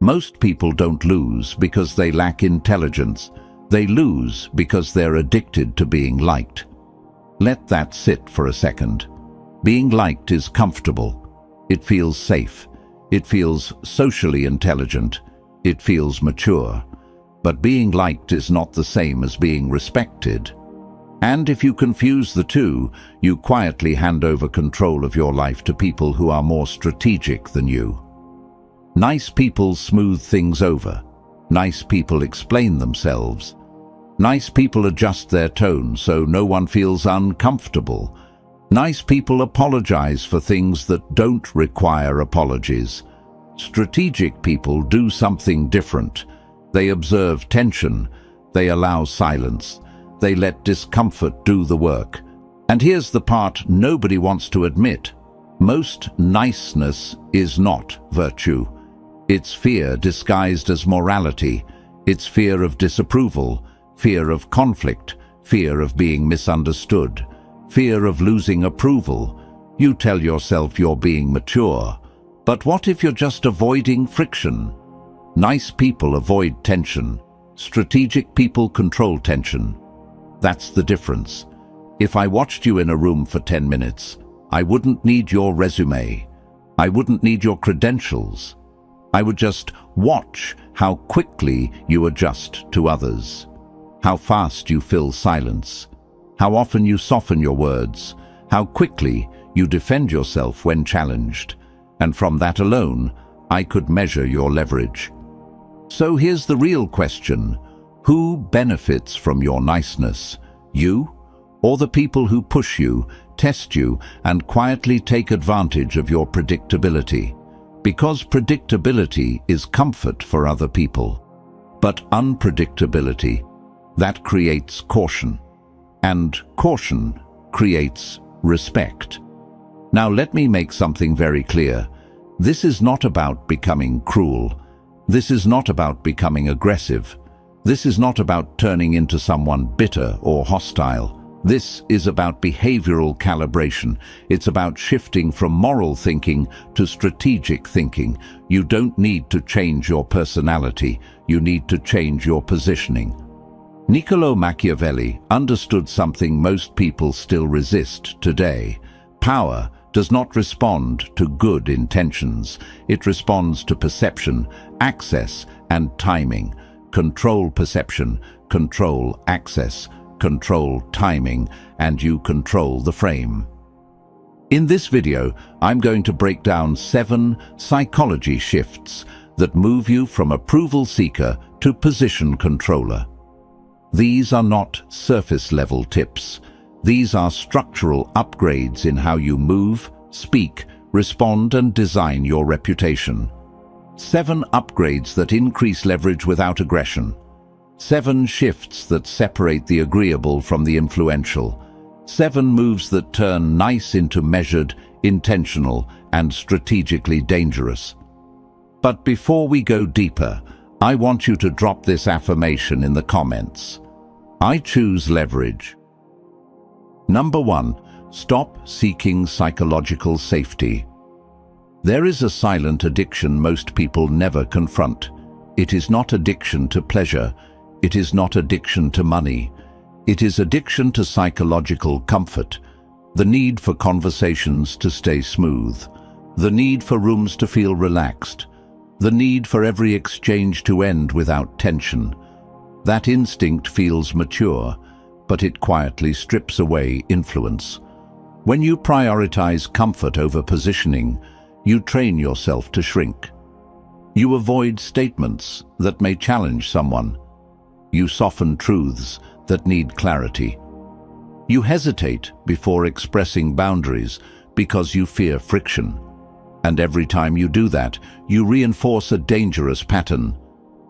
Most people don't lose because they lack intelligence. They lose because they're addicted to being liked. Let that sit for a second. Being liked is comfortable. It feels safe. It feels socially intelligent. It feels mature. But being liked is not the same as being respected. And if you confuse the two, you quietly hand over control of your life to people who are more strategic than you. Nice people smooth things over. Nice people explain themselves. Nice people adjust their tone so no one feels uncomfortable. Nice people apologize for things that don't require apologies. Strategic people do something different. They observe tension. They allow silence. They let discomfort do the work. And here's the part nobody wants to admit. Most niceness is not virtue. It's fear disguised as morality. It's fear of disapproval, fear of conflict, fear of being misunderstood, fear of losing approval. You tell yourself you're being mature. But what if you're just avoiding friction? Nice people avoid tension. Strategic people control tension. That's the difference. If I watched you in a room for 10 minutes, I wouldn't need your resume. I wouldn't need your credentials. I would just watch how quickly you adjust to others, how fast you fill silence, how often you soften your words, how quickly you defend yourself when challenged. And from that alone, I could measure your leverage. So here's the real question. Who benefits from your niceness? You, or the people who push you, test you, and quietly take advantage of your predictability? Because predictability is comfort for other people. But unpredictability, that creates caution. And caution creates respect. Now let me make something very clear. This is not about becoming cruel. This is not about becoming aggressive. This is not about turning into someone bitter or hostile. This is about behavioral calibration. It's about shifting from moral thinking to strategic thinking. You don't need to change your personality. You need to change your positioning. Niccolo Machiavelli understood something most people still resist today. Power does not respond to good intentions. It responds to perception, access, and timing. Control perception, control access, control timing, and you control the frame. In this video, I'm going to break down 7 psychology shifts that move you from approval seeker to position controller. These are not surface-level tips. These are structural upgrades in how you move, speak, respond, and design your reputation. 7 upgrades that increase leverage without aggression. 7 shifts that separate the agreeable from the influential. 7 moves that turn nice into measured, intentional, and strategically dangerous. But before we go deeper, I want you to drop this affirmation in the comments. I choose leverage. Number 1. Stop seeking psychological safety. There is a silent addiction most people never confront. It is not addiction to pleasure. It is not addiction to money. It is addiction to psychological comfort, the need for conversations to stay smooth, the need for rooms to feel relaxed, the need for every exchange to end without tension. That instinct feels mature, but it quietly strips away influence. When you prioritize comfort over positioning, you train yourself to shrink. You avoid statements that may challenge someone. You soften truths that need clarity. You hesitate before expressing boundaries because you fear friction. And every time you do that, you reinforce a dangerous pattern.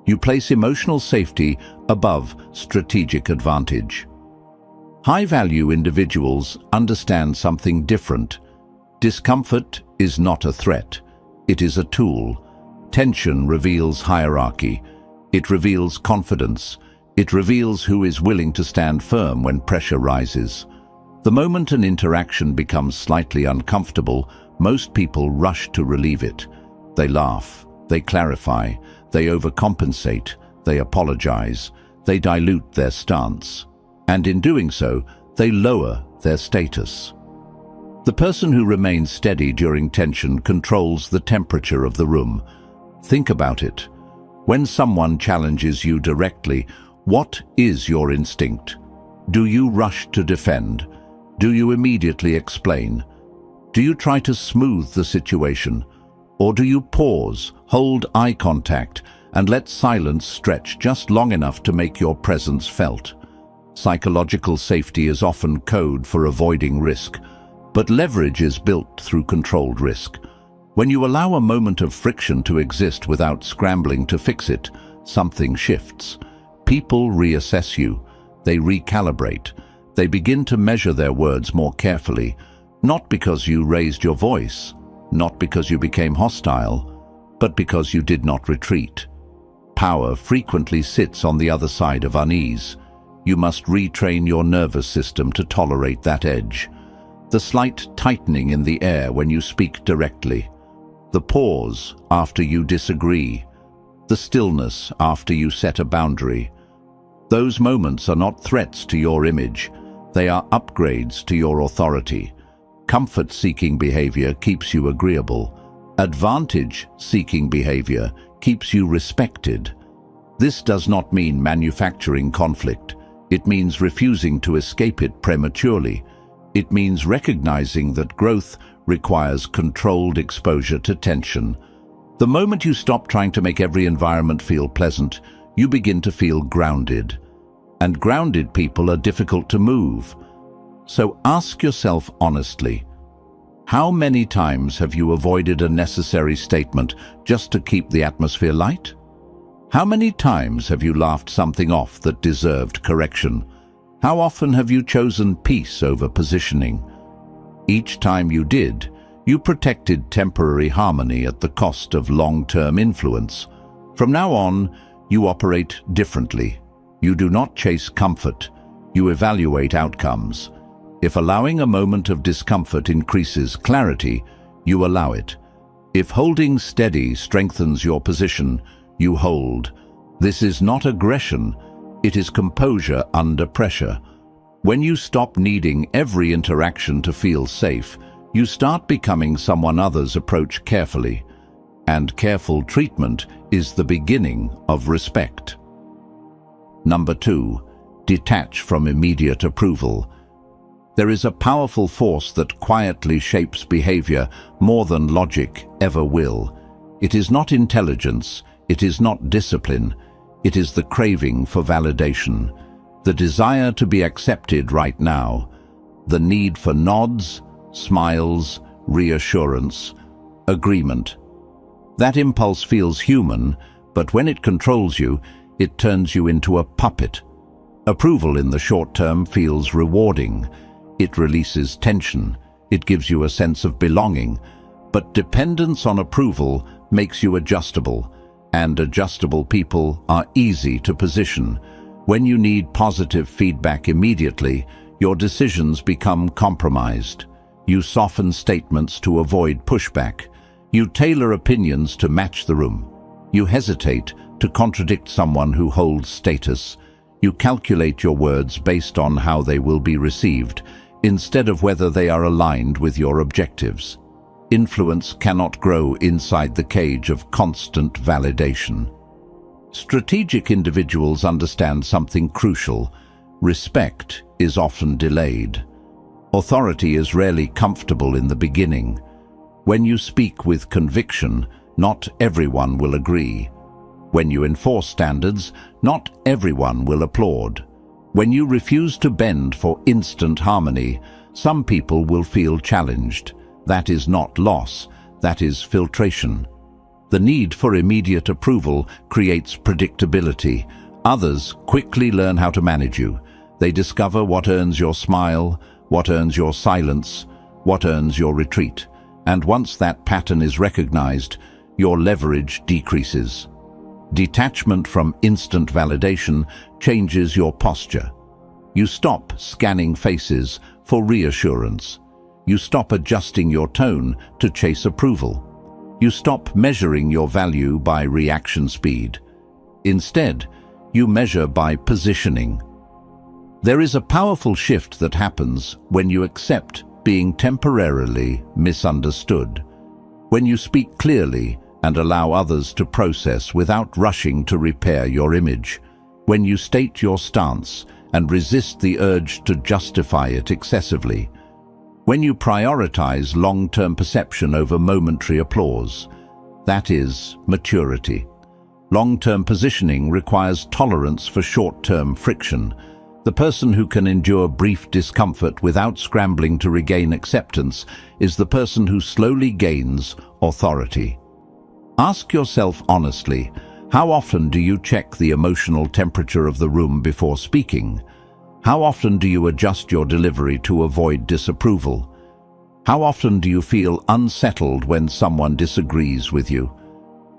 You place emotional safety above strategic advantage. High-value individuals understand something different. Discomfort is not a threat. It is a tool. Tension reveals hierarchy. It reveals confidence. It reveals who is willing to stand firm when pressure rises. The moment an interaction becomes slightly uncomfortable, most people rush to relieve it. They laugh, they clarify, They overcompensate, they apologize, they dilute their stance, and in doing so, they lower their status. The person who remains steady during tension controls the temperature of the room. Think about it. When someone challenges you directly, what is your instinct? Do you rush to defend? Do you immediately explain? Do you try to smooth the situation? Or do you pause, hold eye contact, and let silence stretch just long enough to make your presence felt? Psychological safety is often code for avoiding risk, but leverage is built through controlled risk. When you allow a moment of friction to exist without scrambling to fix it, something shifts. People reassess you. They recalibrate. They begin to measure their words more carefully, not because you raised your voice, not because you became hostile, but because you did not retreat. Power frequently sits on the other side of unease. You must retrain your nervous system to tolerate that edge. The slight tightening in the air when you speak directly. The pause after you disagree. The stillness after you set a boundary. Those moments are not threats to your image. They are upgrades to your authority. Comfort-seeking behavior keeps you agreeable. Advantage-seeking behavior keeps you respected. This does not mean manufacturing conflict. It means refusing to escape it prematurely. It means recognizing that growth requires controlled exposure to tension. The moment you stop trying to make every environment feel pleasant, you begin to feel grounded. And grounded people are difficult to move. So ask yourself honestly, how many times have you avoided a necessary statement just to keep the atmosphere light? How many times have you laughed something off that deserved correction? How often have you chosen peace over positioning? Each time you did, you protected temporary harmony at the cost of long-term influence. From now on, you operate differently. You do not chase comfort. You evaluate outcomes. If allowing a moment of discomfort increases clarity, you allow it. If holding steady strengthens your position, you hold. This is not aggression. It is composure under pressure. When you stop needing every interaction to feel safe, you start becoming someone others approach carefully. And careful treatment is the beginning of respect. Number 2, detach from immediate approval. There is a powerful force that quietly shapes behavior more than logic ever will. It is not intelligence, it is not discipline, it is the craving for validation, the desire to be accepted right now, the need for nods, smiles, reassurance, agreement. That impulse feels human, but when it controls you, it turns you into a puppet. Approval in the short term feels rewarding. It releases tension. It gives you a sense of belonging. But dependence on approval makes you adjustable, and adjustable people are easy to position. When you need positive feedback immediately, your decisions become compromised. You soften statements to avoid pushback. You tailor opinions to match the room. You hesitate to contradict someone who holds status. You calculate your words based on how they will be received, instead of whether they are aligned with your objectives. Influence cannot grow inside the cage of constant validation. Strategic individuals understand something crucial. Respect is often delayed. Authority is rarely comfortable in the beginning. When you speak with conviction, not everyone will agree. When you enforce standards, not everyone will applaud. When you refuse to bend for instant harmony, some people will feel challenged. That is not loss, that is filtration. The need for immediate approval creates predictability. Others quickly learn how to manage you. They discover what earns your smile, what earns your silence, what earns your retreat. And once that pattern is recognized, your leverage decreases. Detachment from instant validation changes your posture. You stop scanning faces for reassurance. You stop adjusting your tone to chase approval. You stop measuring your value by reaction speed. Instead, you measure by positioning. There is a powerful shift that happens when you accept being temporarily misunderstood. When you speak clearly and allow others to process without rushing to repair your image. When you state your stance and resist the urge to justify it excessively. When you prioritize long-term perception over momentary applause. That is maturity. Long-term positioning requires tolerance for short-term friction. The person who can endure brief discomfort without scrambling to regain acceptance is the person who slowly gains authority. Ask yourself honestly, how often do you check the emotional temperature of the room before speaking? How often do you adjust your delivery to avoid disapproval? How often do you feel unsettled when someone disagrees with you?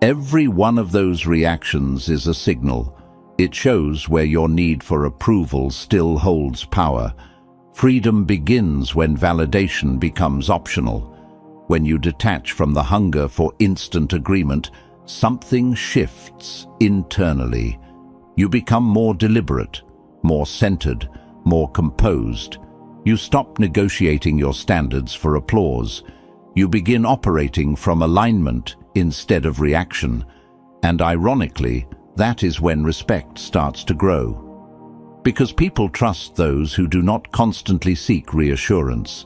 Every one of those reactions is a signal. It shows where your need for approval still holds power. Freedom begins when validation becomes optional. When you detach from the hunger for instant agreement, something shifts internally. You become more deliberate, more centered, more composed. You stop negotiating your standards for applause. You begin operating from alignment instead of reaction. And ironically, that is when respect starts to grow. Because people trust those who do not constantly seek reassurance.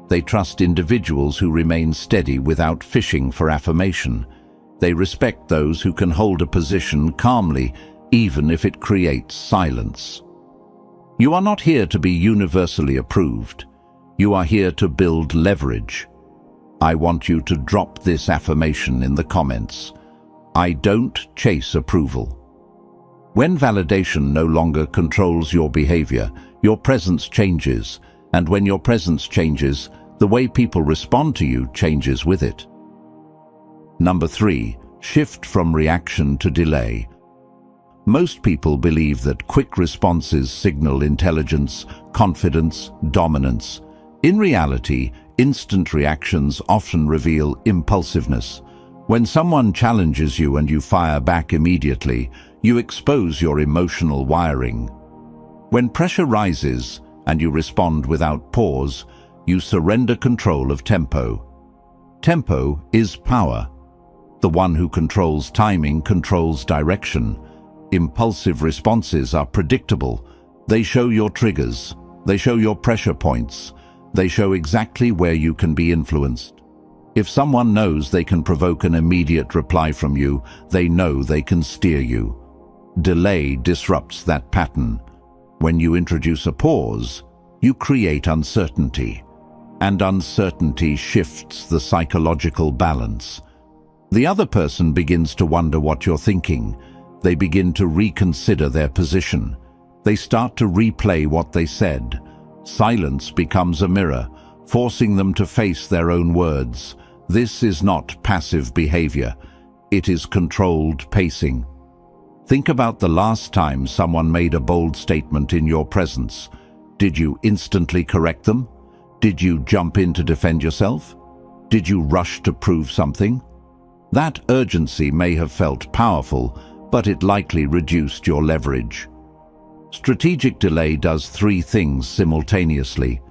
They trust individuals who remain steady without fishing for affirmation. They respect those who can hold a position calmly, even if it creates silence. You are not here to be universally approved. You are here to build leverage. I want you to drop this affirmation in the comments. I don't chase approval. When validation no longer controls your behavior, your presence changes, and when your presence changes, the way people respond to you changes with it. Number 3, shift from reaction to delay. Most people believe that quick responses signal intelligence, confidence, dominance. In reality, instant reactions often reveal impulsiveness. When someone challenges you and you fire back immediately, you expose your emotional wiring. When pressure rises and you respond without pause, you surrender control of tempo. Tempo is power. The one who controls timing controls direction. Impulsive responses are predictable. They show your triggers. They show your pressure points. They show exactly where you can be influenced. If someone knows they can provoke an immediate reply from you, they know they can steer you. Delay disrupts that pattern. When you introduce a pause, you create uncertainty. And uncertainty shifts the psychological balance. The other person begins to wonder what you're thinking. They begin to reconsider their position. They start to replay what they said. Silence becomes a mirror, forcing them to face their own words. This is not passive behavior. It is controlled pacing. Think about the last time someone made a bold statement in your presence. Did you instantly correct them? Did you jump in to defend yourself? Did you rush to prove something? That urgency may have felt powerful, but it likely reduced your leverage. Strategic delay does 3 things simultaneously.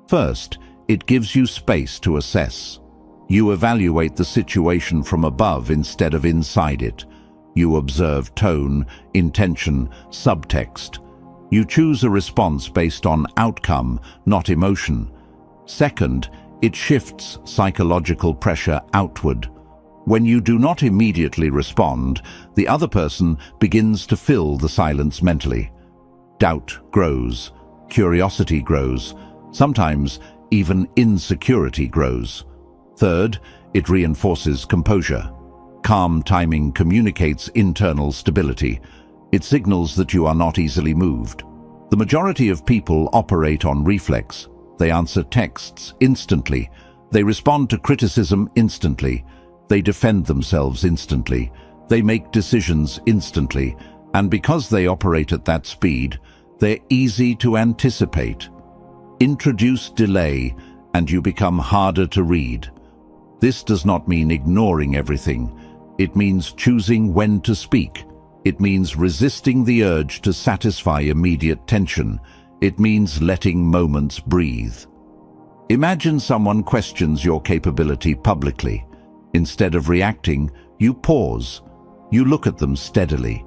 First, it gives you space to assess. You evaluate the situation from above instead of inside it. You observe tone, intention, subtext. You choose a response based on outcome, not emotion. Second, it shifts psychological pressure outward. When you do not immediately respond, the other person begins to fill the silence mentally. Doubt grows, curiosity grows, sometimes even insecurity grows. Third, it reinforces composure. Calm timing communicates internal stability. It signals that you are not easily moved. The majority of people operate on reflex. They answer texts instantly. They respond to criticism instantly. They defend themselves instantly. They make decisions instantly. And because they operate at that speed, they're easy to anticipate. Introduce delay, and you become harder to read. This does not mean ignoring everything. It means choosing when to speak. It means resisting the urge to satisfy immediate tension. It means letting moments breathe. Imagine someone questions your capability publicly. Instead of reacting, you pause. You look at them steadily.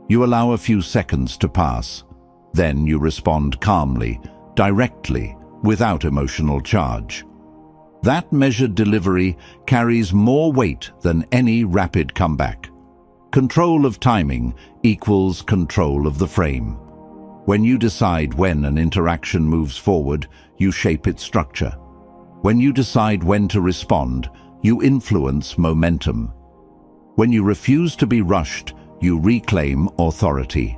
You allow a few seconds to pass. Then you respond calmly, directly, without emotional charge. That measured delivery carries more weight than any rapid comeback. Control of timing equals control of the frame. When you decide when an interaction moves forward, you shape its structure. When you decide when to respond, you influence momentum. When you refuse to be rushed, you reclaim authority.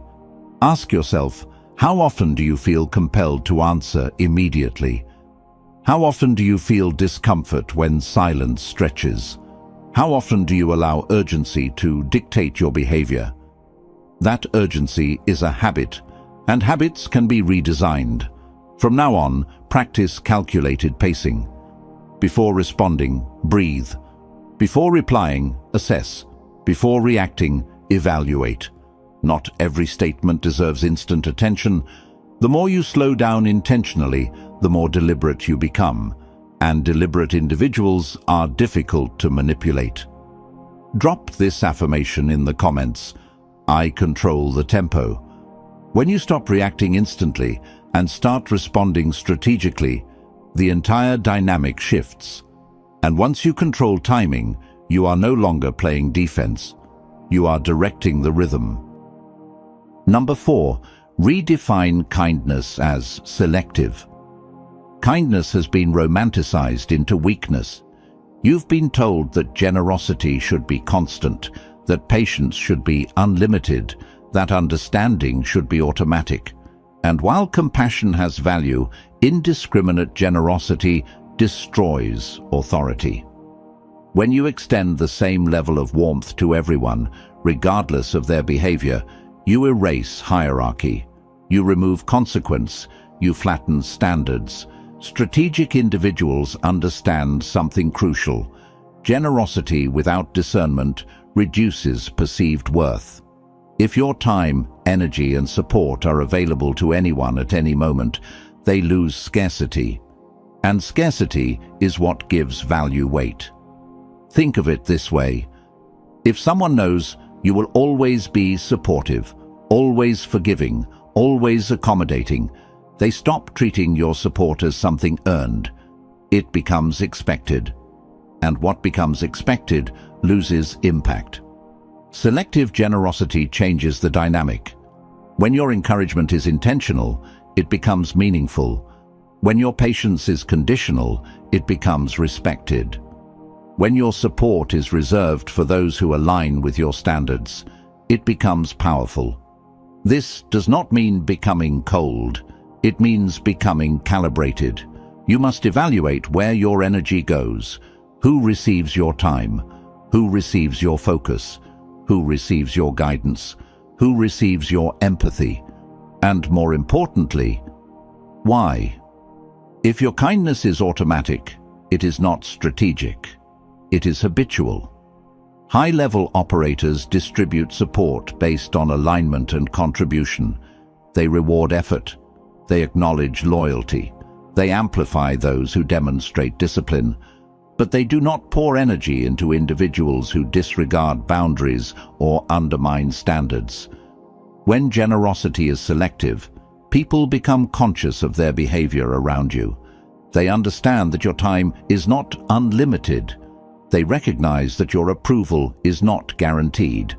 Ask yourself, how often do you feel compelled to answer immediately? How often do you feel discomfort when silence stretches? How often do you allow urgency to dictate your behavior? That urgency is a habit, and habits can be redesigned. From now on, practice calculated pacing. Before responding, breathe. Before replying, assess. Before reacting, evaluate. Not every statement deserves instant attention. The more you slow down intentionally, the more deliberate you become, and deliberate individuals are difficult to manipulate. Drop this affirmation in the comments. I control the tempo. When you stop reacting instantly and start responding strategically, the entire dynamic shifts. And once you control timing, you are no longer playing defense. You are directing the rhythm. Number 4, redefine kindness as selective. Kindness has been romanticized into weakness. You've been told that generosity should be constant, that patience should be unlimited, that understanding should be automatic. And while compassion has value, indiscriminate generosity destroys authority. When you extend the same level of warmth to everyone, regardless of their behavior, you erase hierarchy. You remove consequence. You flatten standards. Strategic individuals understand something crucial. Generosity without discernment reduces perceived worth. If your time, energy, and support are available to anyone at any moment, they lose scarcity. And scarcity is what gives value weight. Think of it this way. If someone knows you will always be supportive, always forgiving, always accommodating, they stop treating your support as something earned. It becomes expected. And what becomes expected loses impact. Selective generosity changes the dynamic. When your encouragement is intentional, it becomes meaningful. When your patience is conditional, it becomes respected. When your support is reserved for those who align with your standards, it becomes powerful. This does not mean becoming cold. It means becoming calibrated. You must evaluate where your energy goes, who receives your time, who receives your focus, who receives your guidance, who receives your empathy, and more importantly, why. If your kindness is automatic, it is not strategic. It is habitual. High-level operators distribute support based on alignment and contribution. They reward effort. They acknowledge loyalty. They amplify those who demonstrate discipline. But they do not pour energy into individuals who disregard boundaries or undermine standards. When generosity is selective, people become conscious of their behavior around you. They understand that your time is not unlimited. They recognize that your approval is not guaranteed.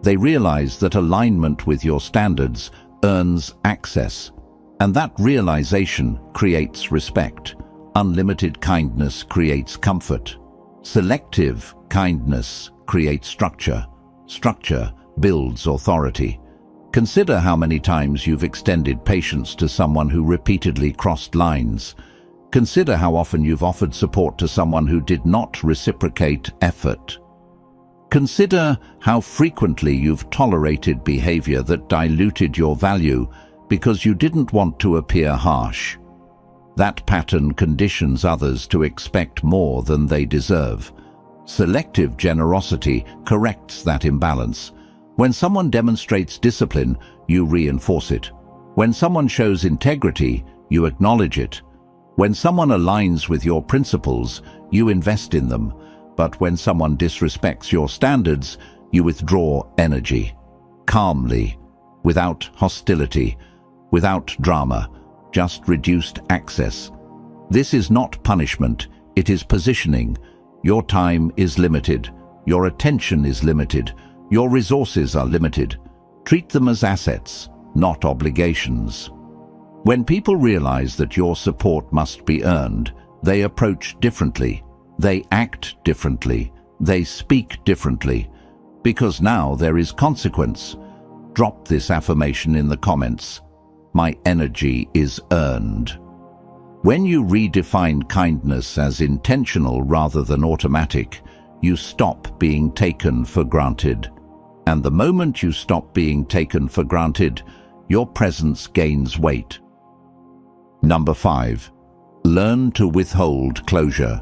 They realize that alignment with your standards earns access. And that realization creates respect. Unlimited kindness creates comfort. Selective kindness creates structure. Structure builds authority. Consider how many times you've extended patience to someone who repeatedly crossed lines. Consider how often you've offered support to someone who did not reciprocate effort. Consider how frequently you've tolerated behavior that diluted your value because you didn't want to appear harsh. That pattern conditions others to expect more than they deserve. Selective generosity corrects that imbalance. When someone demonstrates discipline, you reinforce it. When someone shows integrity, you acknowledge it. When someone aligns with your principles, you invest in them. But when someone disrespects your standards, you withdraw energy. Calmly, without hostility, without drama, just reduced access. This is not punishment, it is positioning. Your time is limited. Your attention is limited. Your resources are limited. Treat them as assets, not obligations. When people realize that your support must be earned, they approach differently. They act differently. They speak differently. Because now there is consequence. Drop this affirmation in the comments. My energy is earned. When you redefine kindness as intentional rather than automatic, you stop being taken for granted. And the moment you stop being taken for granted, your presence gains weight. Number 5. Learn to withhold closure.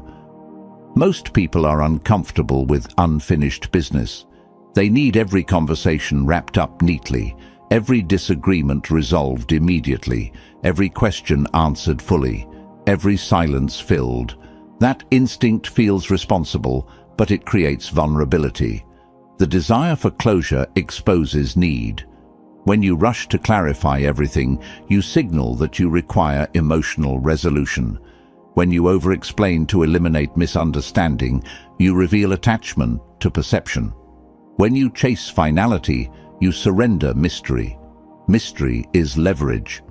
Most people are uncomfortable with unfinished business. They need every conversation wrapped up neatly, every disagreement resolved immediately, every question answered fully, every silence filled. That instinct feels responsible, but it creates vulnerability. The desire for closure exposes need. When you rush to clarify everything, you signal that you require emotional resolution. When you over-explain to eliminate misunderstanding, you reveal attachment to perception. When you chase finality, you surrender mystery. Mystery is leverage.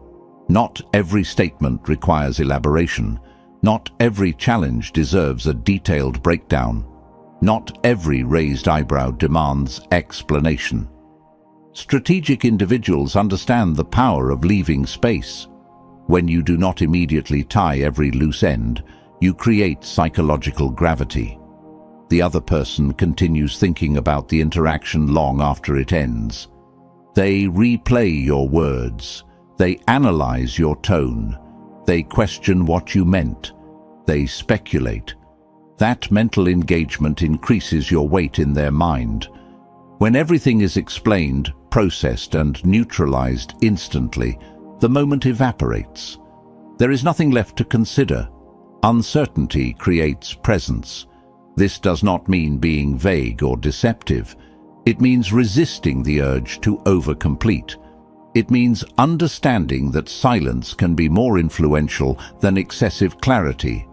Not every statement requires elaboration. Not every challenge deserves a detailed breakdown. Not every raised eyebrow demands explanation. Strategic individuals understand the power of leaving space. When you do not immediately tie every loose end, you create psychological gravity. The other person continues thinking about the interaction long after it ends. They replay your words. They analyze your tone. They question what you meant. They speculate. That mental engagement increases your weight in their mind. When everything is explained, processed, and neutralized instantly, the moment evaporates. There is nothing left to consider. Uncertainty creates presence. This does not mean being vague or deceptive. It means resisting the urge to overcomplete. It means understanding that silence can be more influential than excessive clarity.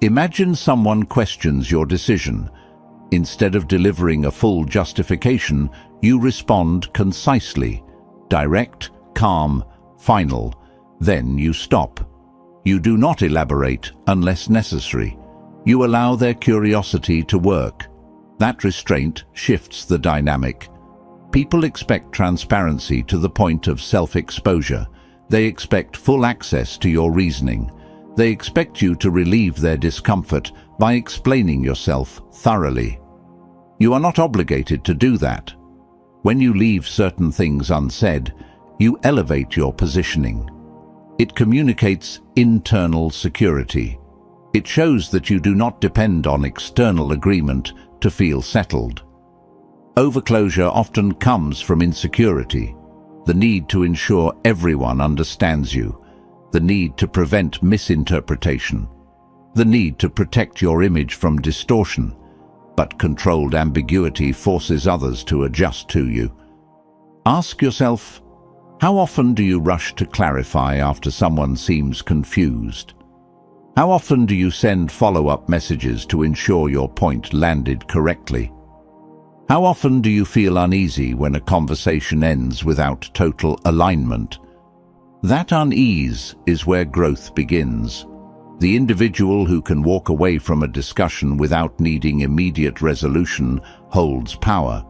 Imagine someone questions your decision. Instead of delivering a full justification, you respond concisely, direct, calm, final. Then you stop. You do not elaborate unless necessary. You allow their curiosity to work. That restraint shifts the dynamic. People expect transparency to the point of self-exposure. They expect full access to your reasoning. They expect you to relieve their discomfort by explaining yourself thoroughly. You are not obligated to do that. When you leave certain things unsaid, you elevate your positioning. It communicates internal security. It shows that you do not depend on external agreement to feel settled. Overclosure often comes from insecurity, the need to ensure everyone understands you, the need to prevent misinterpretation, the need to protect your image from distortion, but controlled ambiguity forces others to adjust to you. Ask yourself, how often do you rush to clarify after someone seems confused? How often do you send follow-up messages to ensure your point landed correctly? How often do you feel uneasy when a conversation ends without total alignment? That unease is where growth begins. The individual who can walk away from a discussion without needing immediate resolution holds power.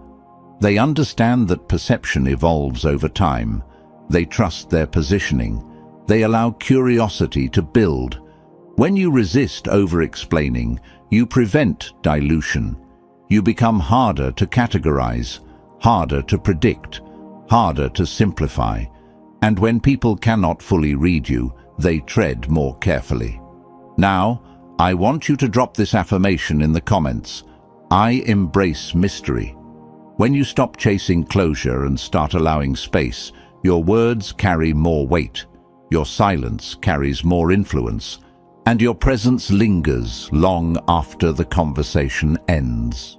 They understand that perception evolves over time. They trust their positioning. They allow curiosity to build. When you resist over-explaining, you prevent dilution. You become harder to categorize, harder to predict, harder to simplify. And when people cannot fully read you, they tread more carefully. Now, I want you to drop this affirmation in the comments. I embrace mystery. When you stop chasing closure and start allowing space, your words carry more weight, your silence carries more influence, and your presence lingers long after the conversation ends.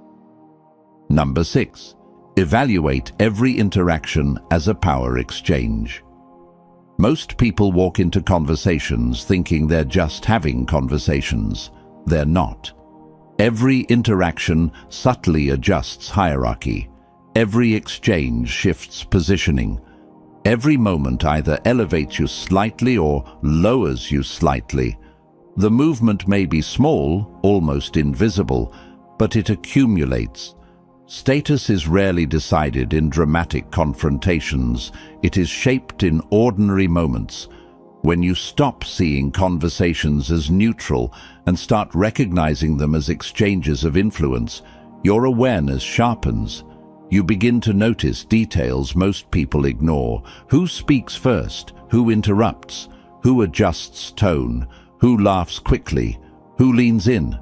Number 6. Evaluate every interaction as a power exchange. Most people walk into conversations thinking they're just having conversations. They're not. Every interaction subtly adjusts hierarchy. Every exchange shifts positioning. Every moment either elevates you slightly or lowers you slightly. The movement may be small, almost invisible, but it accumulates. Status is rarely decided in dramatic confrontations. It is shaped in ordinary moments. When you stop seeing conversations as neutral and start recognizing them as exchanges of influence, your awareness sharpens. You begin to notice details most people ignore. Who speaks first? Who interrupts? Who adjusts tone? Who laughs quickly? Who leans in?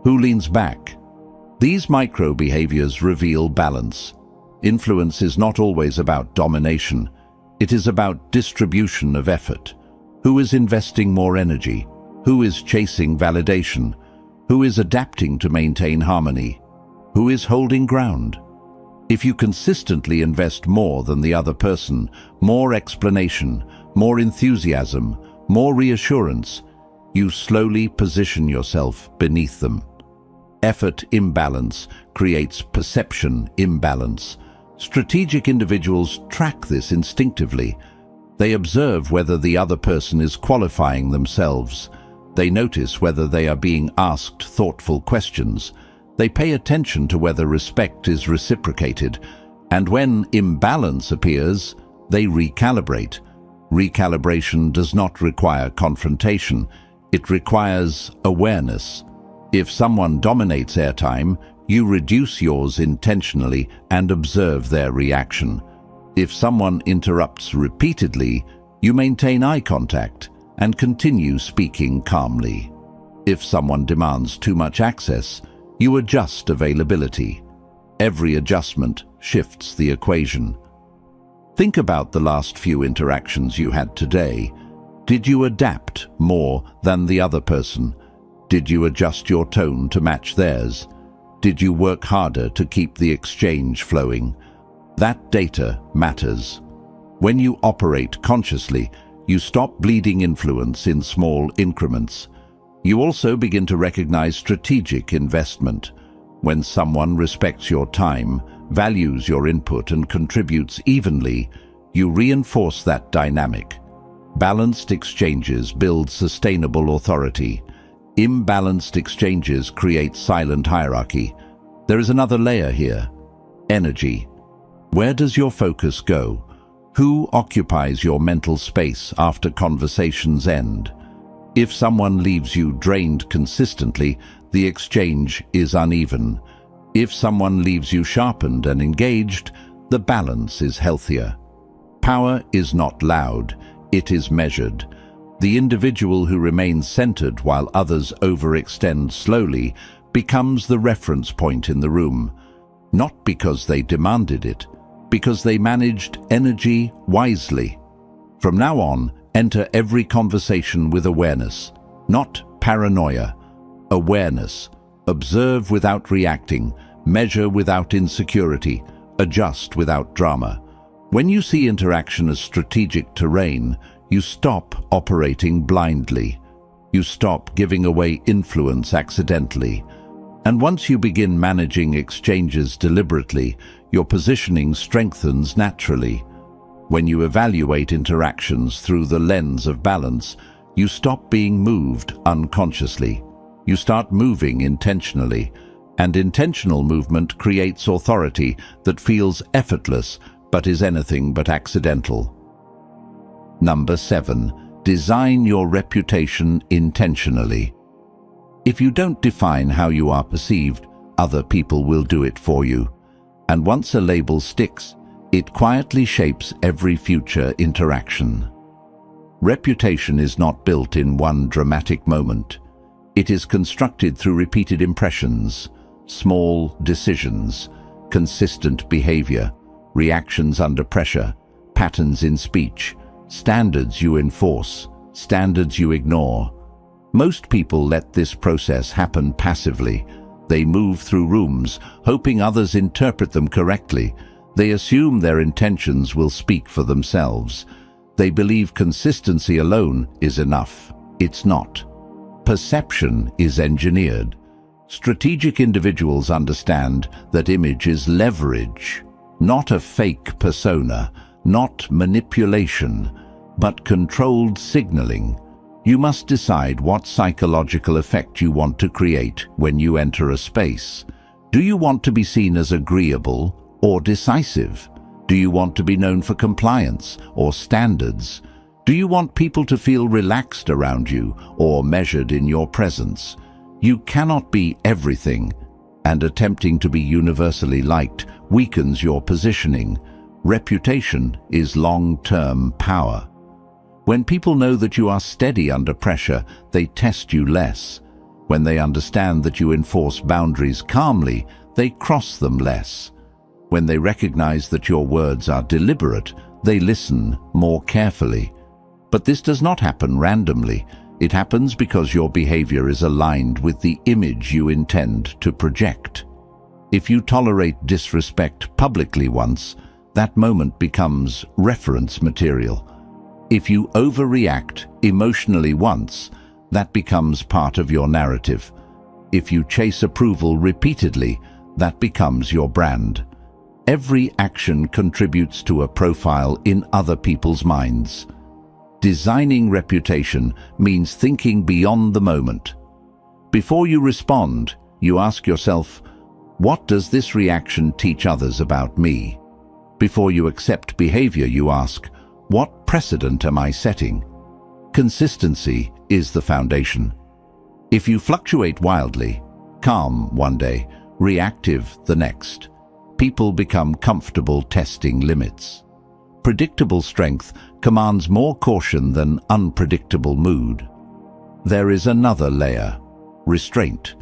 Who leans back? These micro-behaviors reveal balance. Influence is not always about domination. It is about distribution of effort. Who is investing more energy? Who is chasing validation? Who is adapting to maintain harmony? Who is holding ground? If you consistently invest more than the other person, more explanation, more enthusiasm, more reassurance, you slowly position yourself beneath them. Effort imbalance creates perception imbalance. Strategic individuals track this instinctively. They observe whether the other person is qualifying themselves. They notice whether they are being asked thoughtful questions. They pay attention to whether respect is reciprocated. And when imbalance appears, they recalibrate. Recalibration does not require confrontation. It requires awareness. If someone dominates airtime, you reduce yours intentionally and observe their reaction. If someone interrupts repeatedly, you maintain eye contact and continue speaking calmly. If someone demands too much access, you adjust availability. Every adjustment shifts the equation. Think about the last few interactions you had today. Did you adapt more than the other person? Did you adjust your tone to match theirs? Did you work harder to keep the exchange flowing? That data matters. When you operate consciously, you stop bleeding influence in small increments. You also begin to recognize strategic investment. When someone respects your time, values your input, and contributes evenly, you reinforce that dynamic. Balanced exchanges build sustainable authority. Imbalanced exchanges create silent hierarchy. There is another layer here. Energy. Where does your focus go? Who occupies your mental space after conversations end? If someone leaves you drained consistently, the exchange is uneven. If someone leaves you sharpened and engaged, the balance is healthier. Power is not loud, it is measured. The individual who remains centered while others overextend slowly becomes the reference point in the room, not because they demanded it, because they managed energy wisely. From now on, enter every conversation with awareness, not paranoia. Awareness. Observe without reacting, measure without insecurity, adjust without drama. When you see interaction as strategic terrain, you stop operating blindly. You stop giving away influence accidentally. And once you begin managing exchanges deliberately, your positioning strengthens naturally. When you evaluate interactions through the lens of balance, you stop being moved unconsciously. You start moving intentionally, and intentional movement creates authority that feels effortless but is anything but accidental. Number 7. Design your reputation intentionally. If you don't define how you are perceived, other people will do it for you. And once a label sticks, it quietly shapes every future interaction. Reputation is not built in one dramatic moment. It is constructed through repeated impressions. small decisions, consistent behavior, reactions under pressure, patterns in speech, standards you enforce, standards you ignore. Most people let this process happen passively. They move through rooms, hoping others interpret them correctly. They assume their intentions will speak for themselves. They believe consistency alone is enough. It's not. Perception is engineered. Strategic individuals understand that image is leverage, not a fake persona, not manipulation, but controlled signaling. You must decide what psychological effect you want to create when you enter a space. Do you want to be seen as agreeable or decisive? Do you want to be known for compliance or standards? Do you want people to feel relaxed around you or measured in your presence? You cannot be everything, and attempting to be universally liked weakens your positioning. Reputation is long-term power. When people know that you are steady under pressure, they test you less. When they understand that you enforce boundaries calmly, they cross them less. When they recognize that your words are deliberate, they listen more carefully. But this does not happen randomly. It happens because your behavior is aligned with the image you intend to project. If you tolerate disrespect publicly once, that moment becomes reference material. If you overreact emotionally once, that becomes part of your narrative. If you chase approval repeatedly, that becomes your brand. Every action contributes to a profile in other people's minds. Designing reputation means thinking beyond the moment. Before you respond, you ask yourself, what does this reaction teach others about me? Before you accept behavior, you ask, what precedent am I setting? Consistency is the foundation. If you fluctuate wildly, calm one day, reactive the next, people become comfortable testing limits. Predictable strength commands more caution than unpredictable mood. There is another layer, restraint.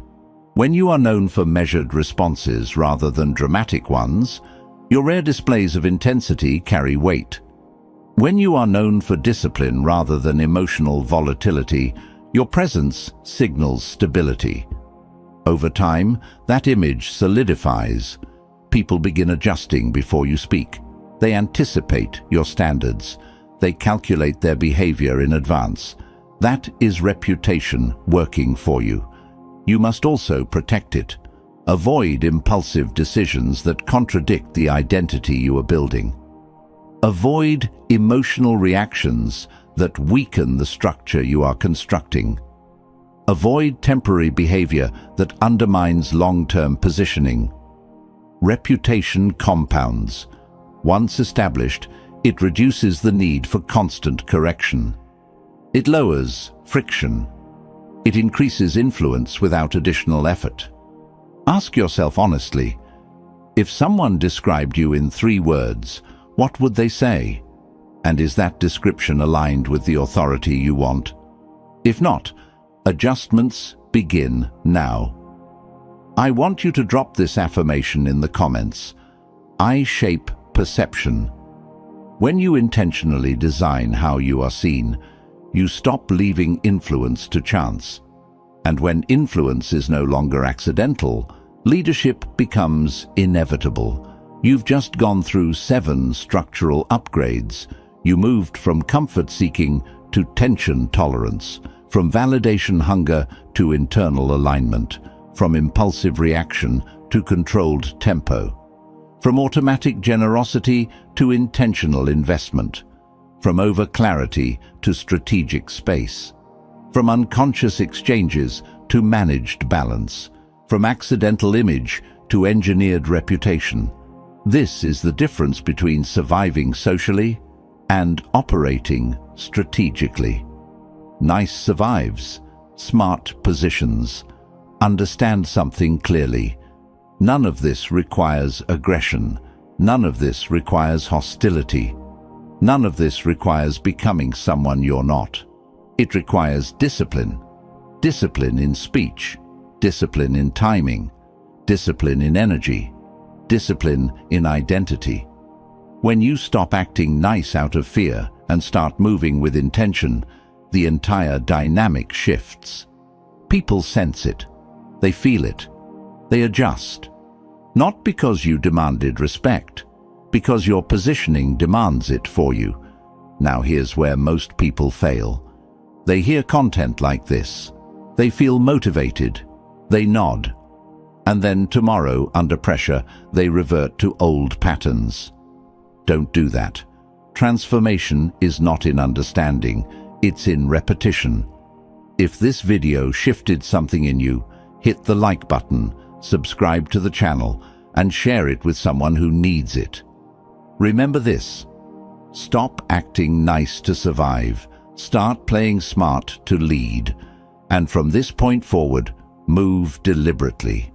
When you are known for measured responses rather than dramatic ones, your rare displays of intensity carry weight. When you are known for discipline rather than emotional volatility, your presence signals stability. Over time, that image solidifies. People begin adjusting before you speak. They anticipate your standards. They calculate their behavior in advance. That is reputation working for you. You must also protect it. Avoid impulsive decisions that contradict the identity you are building. Avoid emotional reactions that weaken the structure you are constructing. Avoid temporary behavior that undermines long-term positioning. Reputation compounds. Once established, it reduces the need for constant correction. It lowers friction. It increases influence without additional effort. Ask yourself honestly, if someone described you in 3 words, what would they say? And is that description aligned with the authority you want? If not, adjustments begin now. I want you to drop this affirmation in the comments. I shape perception. When you intentionally design how you are seen, you stop leaving influence to chance. And when influence is no longer accidental, leadership becomes inevitable. You've just gone through 7 structural upgrades. You moved from comfort-seeking to tension tolerance, from validation hunger to internal alignment, from impulsive reaction to controlled tempo, from automatic generosity to intentional investment, from over-clarity to strategic space, from unconscious exchanges to managed balance, from accidental image to engineered reputation. This is the difference between surviving socially and operating strategically. Nice survives, smart positions, understand something clearly. None of this requires aggression. None of this requires hostility. None of this requires becoming someone you're not. It requires discipline. Discipline in speech, discipline in timing, discipline in energy, discipline in identity. When you stop acting nice out of fear and start moving with intention, the entire dynamic shifts. People sense it. They feel it. They adjust. Not because you demanded respect, because your positioning demands it for you. Now here's where most people fail. They hear content like this. They feel motivated. They nod. And then tomorrow, under pressure, they revert to old patterns. Don't do that. Transformation is not in understanding, it's in repetition. If this video shifted something in you, hit the like button, subscribe to the channel, and share it with someone who needs it. Remember this: stop acting nice to survive, start playing smart to lead, and from this point forward, move deliberately.